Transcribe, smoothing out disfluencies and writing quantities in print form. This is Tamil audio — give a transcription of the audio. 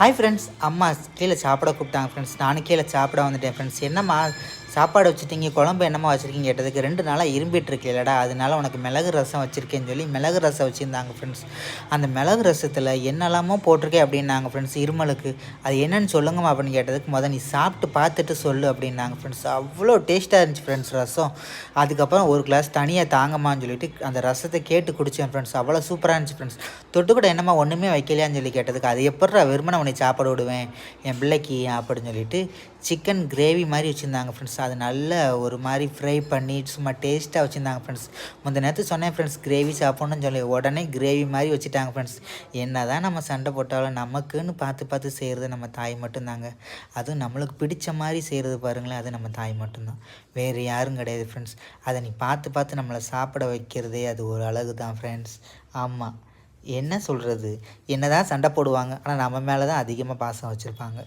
ஹாய் ஃப்ரெண்ட்ஸ், அம்மா கீழே சாப்பிட கூப்பிட்டாங்க ஃப்ரெண்ட்ஸ். நானும் கீழே சாப்பிட வந்துட்டேன் ஃப்ரெண்ட்ஸ். என்னம்மா சாப்பாடு வச்சுட்டீங்க, குழம்பு என்னம்மா வச்சுருக்கீங்க கேட்டதுக்கு, 2 நாளாக இரும்பிட்டு இருக்கலடா, அதனால உனக்கு மிளகு ரசம் வச்சுருக்கேன்னு சொல்லி மிளகு ரசம் வச்சுருந்தாங்க ஃப்ரெண்ட்ஸ். அந்த மிளகு ரசத்தில் என்னெல்லாமோ போட்டிருக்கேன் அப்படின்னாங்க ஃப்ரெண்ட்ஸ் இருமலுக்கு. அது என்னென்னு சொல்லுங்கம்மா அப்படின்னு கேட்டதுக்கு, நீ சாப்பிட்டு பார்த்துட்டு சொல்லு அப்படின்னாங்க ஃப்ரெண்ட்ஸ். அவ்வளோ டேஸ்ட்டாக இருந்துச்சு ஃப்ரெண்ட்ஸ் ரசம். அதுக்கப்புறம் ஒரு கிளாஸ் தனியாக தாங்கம்மான்னு சொல்லிட்டு அந்த ரசத்தை கேட்டு குடித்தேன் ஃப்ரெண்ட்ஸ். அவ்வளோ சூப்பராக இருந்துச்சு ஃப்ரெண்ட்ஸ். தொட்டுக்கூட என்னம்மா ஒன்றுமே வைக்கலையான்னு சொல்லி கேட்டதுக்கு, அது எப்பட்றா வெறுமனை உன்னை சாப்பாடு விடுவேன் என் பிள்ளைக்கு அப்படின்னு சொல்லிட்டு சிக்கன் கிரேவி மாதிரி வச்சுருந்தாங்க ஃப்ரெண்ட்ஸ். அது நல்ல ஒரு மாதிரி ஃப்ரை பண்ணி சும்மா டேஸ்ட்டாக வச்சுருந்தாங்க ஃப்ரெண்ட்ஸ். முந்த நேரத்து சொன்னேன் ஃப்ரெண்ட்ஸ் கிரேவி சாப்பிட்ணுன்னு சொல்லி, உடனே கிரேவி மாதிரி வச்சுட்டாங்க ஃப்ரெண்ட்ஸ். என்ன தான் நம்ம சண்டை போட்டாலும் நமக்குன்னு பார்த்து பார்த்து செய்கிறது நம்ம தாய் மட்டும்தாங்க. அதுவும் நம்மளுக்கு பிடிச்ச மாதிரி செய்கிறது பாருங்களேன், அது நம்ம தாய் மட்டும்தான், வேறு யாரும் கிடையாது ஃப்ரெண்ட்ஸ். அதை நீ பார்த்து பார்த்து நம்மளை சாப்பிட வைக்கிறதே அது ஒரு அழகு தான் ஃப்ரெண்ட்ஸ். ஆமாம், என்ன சொல்கிறது, என்ன தான் சண்டை போடுவாங்க, ஆனால் நம்ம மேலே தான் அதிகமாக பாசம் வச்சுருப்பாங்க.